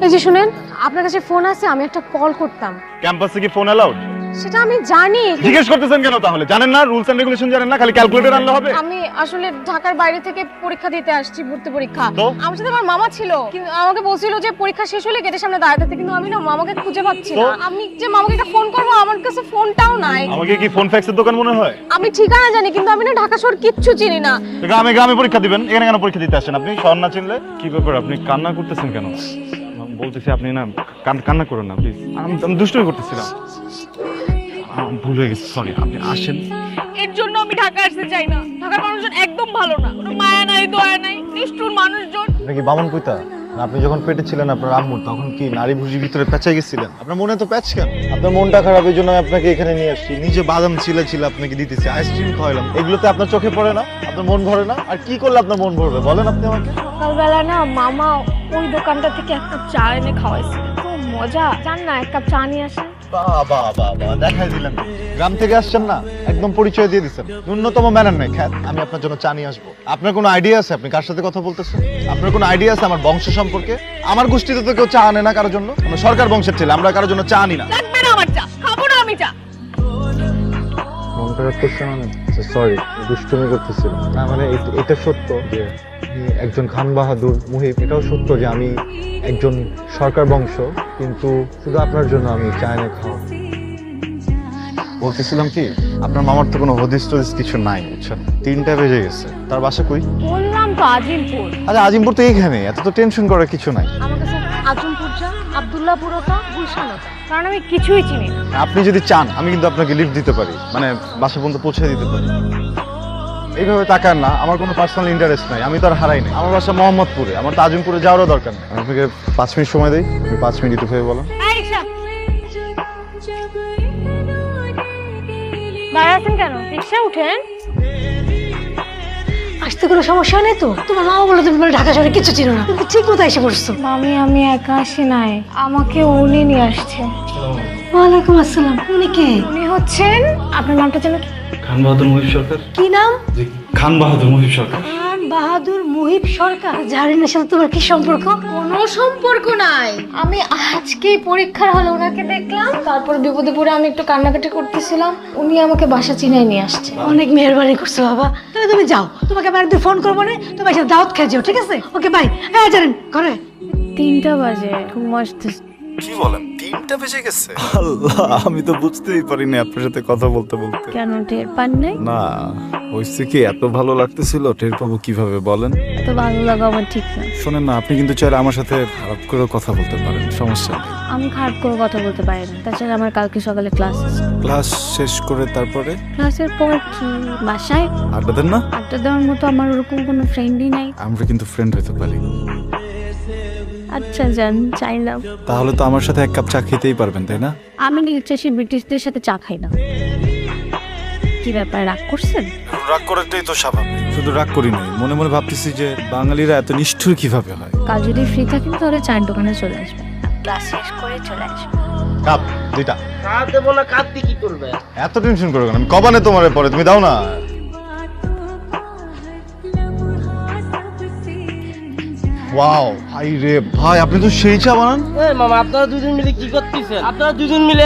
এই যে শুনেন, আপনার কাছে ফোন আছে, আমি একটা কল করতাম। ক্যাম্পাসে কি ফোন অ্যালাউড? সেটা আমি জানি। জিজ্ঞেস করতেছেন কেন তাহলে? জানেন না রুলস এন্ড রেগুলেশন? জানেন না খালি ক্যালকুলেটর আনলে হবে? আমি আসলে ঢাকার বাইরে থেকে পরীক্ষা দিতে আসছি, ভর্তি পরীক্ষা। তো? আমার সাথে আমার মামা ছিল, কিন্তু আমাকে বলছিল যে পরীক্ষা শেষ হলে গেটের সামনে দাঁড়াতে, কিন্তু আমি না মামাকে খুঁজে পাচ্ছি না। আমি যে মামাকে একটা ফোন করবো, আমার কাছে ফোনটাও নাই। আমাকে কি ফোন ফ্যাক্সের দোকান মনে হয়? আমি ঠিকানা জানি, কিন্তু আমি না ঢাকা শহর কিচ্ছু চিনি না। গ্রামে গ্রামে পরীক্ষা দিবেন, এখানে কেন পরীক্ষা দিতে আসেন আপনি? শহর না চিনলে? কি ব্যাপার, আপনি কান্না করতেছেন কেন? বলতেছি আপনি না কান্না করুন না প্লিজ। আমি দুষ্টুমি করতেছিলাম, ভুল হয়ে গেছে, সরি। আপনি আসেন। এর জন্য আমি ঢাকা আসতে চাই না। ঢাকার মানুষজন একদম ভালো না, কোনো মায়া নাই, দয়া নাই, নিষ্ঠুর মানুষজন। আপনি কি বামন কইতা? আপনি যখন পেটে ছিলেন আপনার আম্মুর, তখন কি নারী ভুজির ভিতরে পেঁচাই গেছিলেন? আপনার মনে তো প্যাচ কেন? আপনার মনটা খারাপ, এই জন্য আমি আপনাকে এখানে নিয়ে আসছি। নিজে বাদাম ছিলে আপনাকে দিতেছি, আইসক্রিম খাওয়াইলাম। এগুলোতে আপনার চোখে পড়ে না? আপনার মন ভরে না? আর কি করলে আপনার মন ভরবে বলেন আপনি আমাকে? সকালবেলা না মামা ওই দোকানটা থেকে এক কাপ চা এনে খাওয়াইছে, খুব মজা। জান না, এক কাপ চা নিয়ে আসেন। বাবা বাবা, দেখাই দিলেন। গ্রাম থেকে আসছেন না, একদম পরিচয় দিয়ে দিচ্ছেন। ন্যূনতম ম্যানার নাই। খ্যাত, আমি আপনার জন্য চা নিয়ে আসবো। আপনার কোনো আইডিয়া আছে আপনি কার সাথে কথা বলতেছেন? আপনার কোনো আইডিয়া আছে আমার বংশ সম্পর্কে? আমার গোষ্ঠীতে তো কেউ চা আনে না কারোর জন্য। আমরা সরকার বংশের ছেলে, আমরা কারোর জন্য চা আনি না। লাগবে না আমার চা, খাবো না আমি চা। মন খারাপ করছে মানে? সরি, দুষ্টুমি করতেছিলাম না। মানে এটা সত্য যে আমি একজন খান বাহাদুর মুহিব, এটাও সত্য যে আমি একজন সরকার বংশ, কিন্তু শুধু আপনার জন্য আমি চা এনে খাওয়া। বলতেছিলাম কি, আপনার মামার তো কোনো হদিস টদিস কিছু নাই, বুঝছেন? 3টা বেজে গেছে। তার বাসা কই? বললাম তো আজিমপুর। আচ্ছা, আজিমপুর তো এইখানে, এত তো টেনশন করার কিছু নাই। আমার কাছে আজিমপুর যা, আব্দুল্লাহপুরতা, গুলশানতা, কারণ আমি কিছুই চিনি না। আপনি যদি চান আমি কিন্তু আপনাকে লিফট দিতে পারি, মানে বাসা পর্যন্ত পৌঁছে দিতে পারি। এইভাবে তাকান না, আমার কোনো পার্সোনাল ইন্টারেস্ট নাই, আমি তো আর হারাই নাই। আমার বাসা মোহাম্মদপুরে, আমার তো আজিমপুরে যাওয়ারও দরকার নেই। আমি আপনাকে 5 মিনিট সময় দিই, আপনি 5 মিনিট একটু ভেবে বলেন। দাঁড়া আছেন কেন? রিক্সা উঠেন। আসতে কোনো সমস্যা নেই তো? তোমার মামা বলে তুমি বলে ঢাকা শহরে কিছু চিনো না, কিন্তু ঠিক মতো এসে পড়ছো। মামি, আমি একা আসি নাই, আমাকে উনি নিয়ে আসছে। ওয়ালাইকুম আসসালাম। উনি কে? উনি হচ্ছেন, আপনার নামটা যেন কি? খান বাহাদুর মুহিব সরকার। কি নাম? খান বাহাদুর মুহিব সরকার। খান বাহাদুর মুহিব সরকার। জাহারিনের সাথে তোমার কি সম্পর্ক? কোনো সম্পর্ক নাই। আমি আজকেই পরীক্ষার হলে ওনাকে দেখলাম, তারপর বিপদে পড়ে আমি একটু কান্নাকাটি করতেছিলাম, উনি আমাকে বাসা চিনাই নিয়ে আসছে। অনেক মেহরবানি করছো বাবা। তাহলে তুমি যাও, তোমাকে আমি একদিন ফোন করবো না, তুমি এসে দাওয়াত খেয়ে যাও, ঠিক আছে? Okay bye. হ্যাঁ জানেন ঘরে 3টা বাজে, ঘুম আসতেছে। কি বলেন, 3টা বেজে গেছে? আল্লাহ, আমি তো বুঝতেই পারিনি আপনার সাথে কথা বলতে বলতে। কেন, টের পান নাই? না, হয়েছে কি, এত ভালো লাগতেছিল, টের পাবো কিভাবে বলেন? এত ভালো লাগা আমার ঠিক না। শোনেন না, আপনি কিন্তু চাইলে আমার সাথে খারাপ করে কথা বলতে পারেন, সমস্যা নেই। আমি খারাপ করে কথা বলতে পারি না, তাছাড়া আমার কালকে সকালে ক্লাস আছে। ক্লাস শেষ করে তারপরে ক্লাসের পর কি বাসায় আড্ডা দেন না? আড্ডা দেওয়ার মতো আমার ওরকম কোনো ফ্রেন্ডই নাই। আমরা কিন্তু ফ্রেন্ড হতে পারি। আচ্ছা যান, চাইলাম। তাহলে তো আমার সাথে 1 কাপ চা খেতেই পারবেন, তাই না? আমি লিটারেসি ব্রিটিশদের সাথে চা খাই না। কি ব্যাপার, রাগ করছেন? রাগ করাটাই তো স্বাভাবিক। শুধু রাগ করি নাই, মনে মনে ভাবতেছি যে বাঙালিরা এত নিষ্ঠুর কিভাবে হয়। কাল যদি ফ্রি থাকেন তাহলে চায়ের দোকানে চলে আসবেন, ক্লাস শেষ করে চলে আসবেন। কাপ 2টা। কাঁদ দেবো না, কাঁদতে কি করবে? এত টেনশন করো কেন? আমি কবানে তোমারে পরে, তুমি দাও না। ওয়াও, ভাই রে ভাই, আপনি তো সেই চা বানান। মামা, আপনারা দুজন মিলে কি করতেছেন? আপনারা দুজন মিলে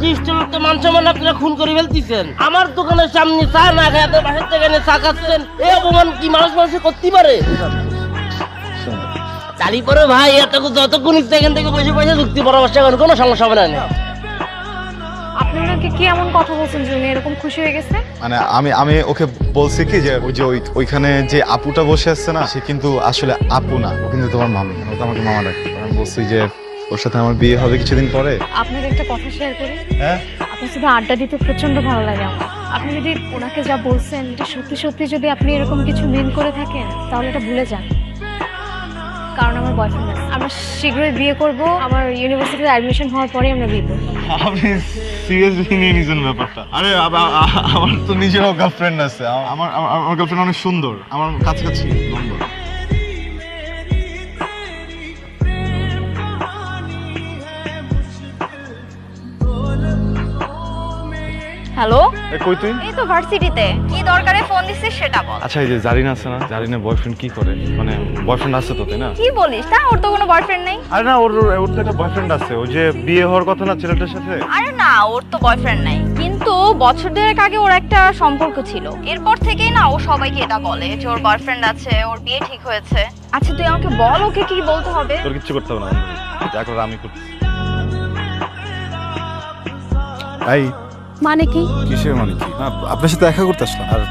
30 জন লোককে মান সম্মান আপনারা খুন করে ফেলতেছেন। আমার দোকানের সামনে চা না খায় আপনার বাসার থেকে এনে চা খাচ্ছেন, এই অপমান কি মানুষ মানুষে করতে পারে? চালি পরে ভাই, যতক্ষণ ইচ্ছে এখান থেকে বসে পয়সা যুক্তি পরামর্শ করেন, কোনো সমস্যা হবে না। আপনি ওনাকে কি এমন কথা বলছেন যে উনি এরকম খুশি হয়ে গেছে? মানে আমি ওকে বলছি কি যে ওইখানে যে আপুটা বসে আছে না, সে কিন্তু আসলে আপু না, ও কিন্তু তোমার মামি। ও তো আমাকে মামা ডাকে। আমি বলছি যে ওর সাথে আমার বিয়ে হবে কিছুদিন পরে। আপনাকে একটা কথা শেয়ার করি। হ্যাঁ, আপনার সাথে আড্ডা দিতে প্রচন্ড ভালো লাগে আমার। আপনি যদি ওনাকে যা বলছেন এটা সত্যি সত্যি যদি আপনি এরকম কিছু মিন করে থাকেন, তাহলে এটা ভুলে যান। কারণ আমার বয়ফ্রেন্ড আছে, আমরা শীঘ্রই বিয়ে করব। আমার ইউনিভার্সিটিতে অ্যাডমিশন হওয়ার পরে আমরা বিয়ে করব। আপনি সিরিয়াসলি নিয়ে নিয়েছেন ব্যাপারটা? আরে আমার তো নিজেরও গার্লফ্রেন্ড আছে। আমার গার্লফ্রেন্ড অনেক সুন্দর, আমার কাছাকাছি নম্বর। হ্যালো, কই তুই? এই তো ভার্সিটিতে। কি দরকারে ফোন দিছিস সেটা বল। আচ্ছা, এই যে জারিনা আছে না, জারিনা বয়ফ্রেন্ড কি করে? মানে বয়ফ্রেন্ড আছে তো, তাই না? কি বলিস? তা ওর তো কোনো বয়ফ্রেন্ড নেই। আরে না, ওর তো একটা বয়ফ্রেন্ড আছে, ওই যে বিয়ে হওয়ার কথা না ছেলেটার সাথে। আরে না, ওর তো বয়ফ্রেন্ড নাই, কিন্তু বছর দেড়েক আগে ওর একটা সম্পর্ক ছিল। এরপর থেকেই না ও সবাইকে এটা বলে যে ওর বয়ফ্রেন্ড আছে, ওর বিয়ে ঠিক হয়েছে। আচ্ছা তুই আমাকে বল ওকে কি বলতে হবে। তোর কিচ্ছু করতে হবে না, যা করার আমি করছি। এই মানে কি? কিসের মানে কি? না, আপনার সাথে দেখা করতে আসলাম আর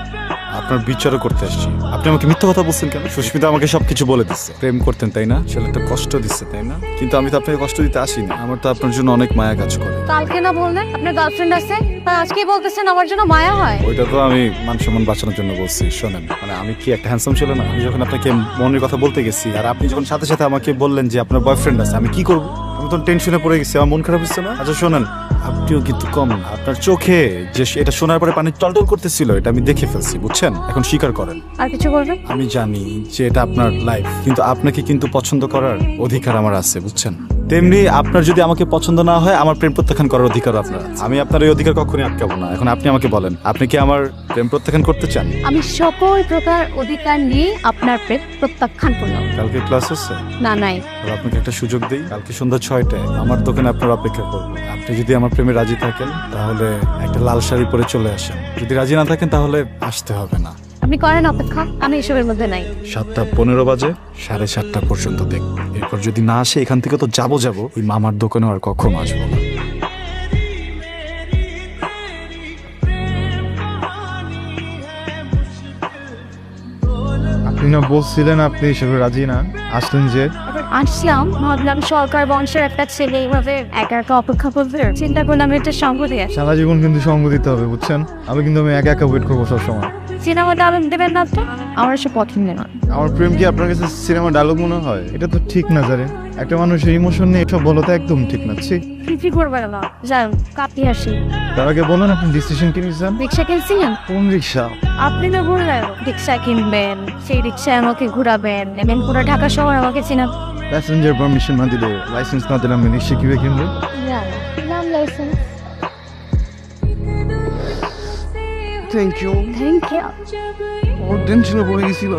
আপনার বিচারও করতে আসছি। আপনি আমাকে মিথ্যা কথা বলছেন কেন? সুস্মিতা আমাকে সবকিছু বলে দিচ্ছে। প্রেম করতেন তাই না? ছেলেটা কষ্ট দিচ্ছে তাই না? কিন্তু আমি তো আপনাকে কষ্ট দিতে আসিনি। আমার তো আপনার জন্য অনেক মায়া কাজ করে। কালকে না বললেন আপনার গার্লফ্রেন্ড আছে, আর আজকে বলতেছেন আমার জন্য মায়া হয়। ওইটা তো আমি মান সম্মান বাঁচানোর জন্য বলছি। শোনেন, মানে আমি কি একটা হ্যান্ডসাম ছিল না? আমি যখন আপনাকে মনের কথা বলতে গেছি আর আপনি যখন সাথে সাথে আমাকে বললেন যে আপনার বয়ফ্রেন্ড আছে, আমি কি করবো? আমি তো টেনশনে পড়ে গেছি, আমার মন খারাপ হচ্ছে না? আচ্ছা শোনেন, আপনিও কিন্তু কম না। আপনার চোখে যে এটা শোনার পরে পানি টলটল করতেছিল, এটা আমি দেখে ফেলছি, বুঝছেন? এখন স্বীকার করেন। আর কিছু বলবেন? আমি জানি যে এটা আপনার লাইফ, কিন্তু আপনাকে কিন্তু পছন্দ করার অধিকার আমার আছে, বুঝছেন? তেমনি আপনার যদি আমাকে পছন্দ না হয়, আমার প্রেম প্রত্যাখ্যান করার অধিকার আপনার আছে। আমি আপনার এই অধিকার কখনোই আটকাবো না। এখন আপনি আমাকে বলেন, আপনি কি আমার প্রেম প্রত্যাখ্যান করতে চান? আমি সকল প্রকার অধিকার নিয়ে আপনার প্রেম প্রত্যাখ্যান করলাম। কালকে ক্লাস আছে? না নাই। আর আপনাকে একটা সুযোগ দিই, কালকে সন্ধ্যা 6টায় আমার দোকানে আপনার অপেক্ষা করবো। আপনি যদি আমার প্রেমে রাজি থাকেন তাহলে একটা লাল শাড়ি পরে চলে আসেন। যদি রাজি না থাকেন তাহলে আসতে হবে না। আপনি করেন অপেক্ষা, আমি এসবের মধ্যে নাই। 7:15 বাজে, 7:30 পর্যন্ত দেখবো। এরপর যদি না আসে এখান থেকে তো যাবো ওই মামার দোকানে আর কখনো আসবো না। আপনি না বলছিলেন আপনি এসবে রাজি না, আসলেন যে? আসলাম, ভাবলাম সরকার বংশের একটা ছেলে এইভাবে একা একা অপেক্ষা করবে, চিন্তা করলাম এটা সঙ্গ দিয়ে। সারা জীবন কিন্তু সঙ্গ দিতে হবে, বুঝছেন? আমি একা একা ওয়েট করবো সবসময়। সিনেমা ডায়লগ দেবেন না তো, আমার এসব পছন্দ না। আমার প্রেম কি আপনার কাছে সিনেমা ডায়লগ মনে হয়? এটা তো ঠিক না জানেন। একটা মানুষের ইমোশন নিয়ে এসব বলা তো একদম ঠিক না। কি করবে না, যাই কাপি আসি। তার আগে বলেন আপনি ডিসিশন কি নিয়েছেন? রিক্সা কিনছিলেন? কোন রিক্সা? আপনি তো বললেন রিক্সা কিনবেন, সেই রিক্সায় আমাকে ঘুরাবেন, এবং পুরো ঢাকা শহর আমাকে চিনা। প্যাসেঞ্জার পারমিশন না দিলে, লাইসেন্স না দিলে আমি রিক্সা কিভাবে কিনবো? নাম license. Thank you. Thank you. ওর টেনশনে পড়ে গেছিল।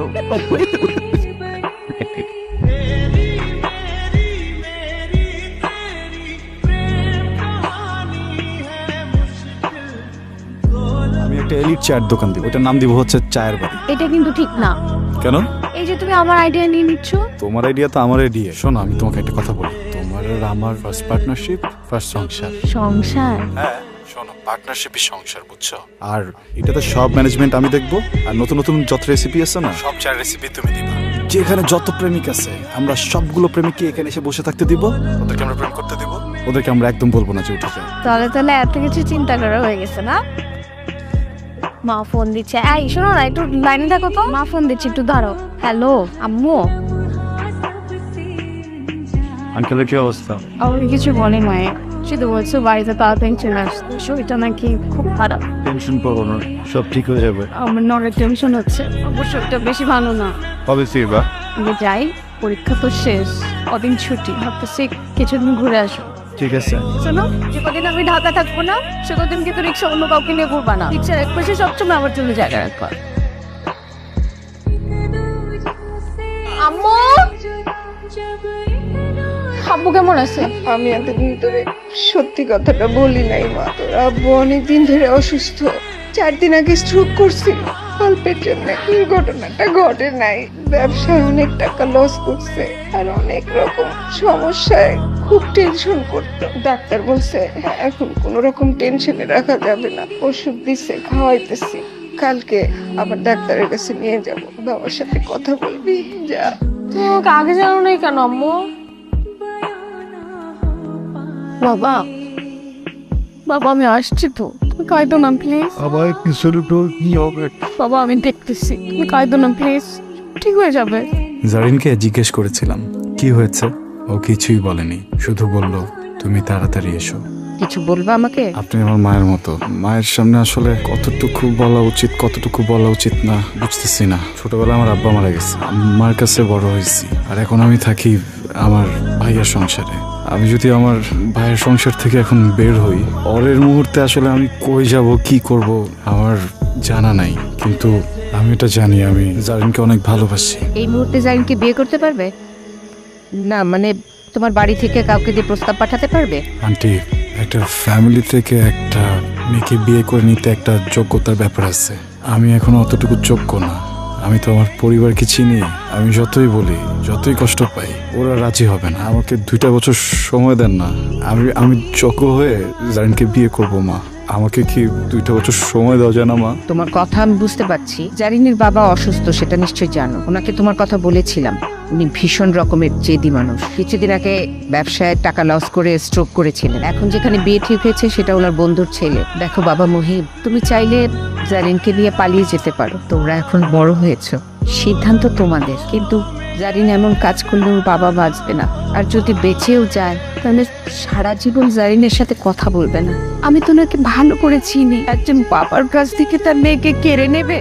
আমি একটা এলিট চায়ের দোকান দিব, ওটার নাম দিব হচ্ছে চায়ের বাড়ি। এটা কিন্তু ঠিক না। কেন? এই যে তুমি আমার আইডিয়া নিয়ে নিচ্ছ। তোমার আইডিয়া তো আমার আইডিয়া। শোনো, আমি তোমাকে একটা কথা বলি, তোমার আর আমার ফার্স্ট পার্টনারশিপ, ফার্স্ট সংসার। সংসার? হ্যাঁ শোনো, পার্টনারশিপই সংসার, বুঝছো? আর এটাতে সব ম্যানেজমেন্ট আমি দেখবো, আর নতুন নতুন যত রেসিপি আছে না, সব চার রেসিপি তুমি দিবা। যেখানে যত প্রেমিক আছে আমরা সবগুলো প্রেমিককে এখানে এসে বসে থাকতে দিব, ওদেরকে আমরা প্রেম করতে দিব, ওদেরকে আমরা একদম বলবো না যে উঠে যাও। তাহলে এত কিছু চিন্তা করা হয়ে গেছে না? মা ফোন দিচ্ছে, এই শোনো না, একটু লাইনে থাকো তো। মা ফোন দিচ্ছে, একটু ধরো। হ্যালো আম্মু। আঙ্কেলের কি অবস্থা? আমাকে কিছু বলে মায়ে, শুধু বলছো বাড়িতে তাড়াতাড়ি চলে আসতে, শরীরটা নাকি খুব খারাপ। টেনশন করো না, সব ঠিক হয়ে যাবে। আমার নরের টেনশন হচ্ছে, আমার শরীরটা বেশি ভালো না। কবে ফিরবা? আমি যাই, পরীক্ষা তো শেষ, কদিন ছুটি, ভাবতেছি কিছুদিন ঘুরে আসবো। ঠিক আছে। শোনো, যে কদিন আমি ঢাকা থাকবো না, সে কদিন কিন্তু রিক্সা অন্য কাউকে নিয়ে ঘুরবা না। রিক্সার এক পাশে সবসময় আমার জন্য জায়গা রাখবা। আম্মু, আব্বু কেমন আছে? আমি এতদিন ধরে সত্যি কথাটা বলি নাই মা। তোর আব্বু অনেকদিন ধরে অসুস্থ, 4 দিন আগে স্ট্রোক করছিল। অল্পের জন্য দুর্ঘটনাটা ঘটে নাই, ব্যবসায় অনেক টাকা লস করছে আর অনেক রকম সমস্যায় খুব টেনশন করতো। ডাক্তার বলছে এখন কোনো রকম টেনশনে রাখা যাবে না, ওষুধ দিচ্ছে, খাওয়াইতেছি। কালকে আবার ডাক্তারের কাছে নিয়ে যাব, বাবার সাথে কথা বলবি। যা। তোমাকে আগে জানো নাই কেন আম্মু? বাবা, বাবা আমি আসছি তো, তুমি কাঁদো না প্লিজ। আবার কিছু কি হবে? বাবা আমি দেখতেছি, তুমি কাঁদো না প্লিজ, ঠিক হয়ে যাবে। জারিনকে জিজ্ঞেস করেছিলাম কি হয়েছে, ও কিছুই বলেনি, শুধু বলল তুমি তাড়াতাড়ি এসো। কিছু বলবে আমাকে? আপনি আমার মায়ের মতো, মায়ের সামনে আসলে কতটুকু বলা উচিত কতটুকু বলা উচিত না বুঝতেছি না। ছোটবেলায় আমার আব্বা মারা গেছে, আম্মার কাছে বড় হয়েছি, আর এখন আমি থাকি আমার ভাইয়ের সংসারে। আমি যদি আমার ভাইয়ের সংসার থেকে এখন বের হই, পরের মুহূর্তে আসলে আমি কই যাব, কি করব আমার জানা নাই। কিন্তু আমি এটা জানি, আমি জারিনকে অনেক ভালোবাসি। এই মুহূর্তে জারিনকে বিয়ে করতে পারবে না? মানে তোমার বাড়ি থেকে কাউকে দিয়ে প্রস্তাব পাঠাতে পারবে? আন্টি, একটা ফ্যামিলি থেকে একটা মেয়েকে বিয়ে করে নিতে একটা যোগ্যতার ব্যাপার আছে। আমি এখন অতটুকু যোগ্য না। আমি তো আমার পরিবারকে চিনি। আমি যতই বলি, যতই কষ্ট পাই, ওরা রাজি হবে না। আমাকে 2টা বছর সময় দেন না, আমি যোগ্য হয়ে জারিনকে বিয়ে করব। মা, আমাকে কি 2টা বছর সময় দেওয়া যায় না মা? তোমার কথা আমি বুঝতে পারছি। জারিনের বাবা অসুস্থ, সেটা নিশ্চয়ই জানো। ওনাকে তোমার কথা বলেছিলাম। উনি ভীষণ রকমের জেদি মানুষ। কিছুদিন আগে ব্যবসায় টাকা লস করে স্ট্রোক করেছিলেন। এখন যেখানে বিয়ে ঠিক হয়েছে সেটা ওনার বন্ধুর ছেলে। দেখো বাবা মহিব, তুমি চাইলে জারিনকে নিয়ে পালিয়ে যেতে পারো। তোমরা এখন বড় হয়েছো, সিদ্ধান্ত তোমাদের। কিন্তু জারিন এমন কাজ করলে ওর বাবা বাঁচবে না। আর যদি বেঁচেও যায় তাহলে সারা জীবন জারিনের সাথে কথা বলবে না। আমি তো ওনাকে ভালো করে চিনি। একজন বাবার কাছ থেকে তার মেয়েকে কেড়ে নেবে?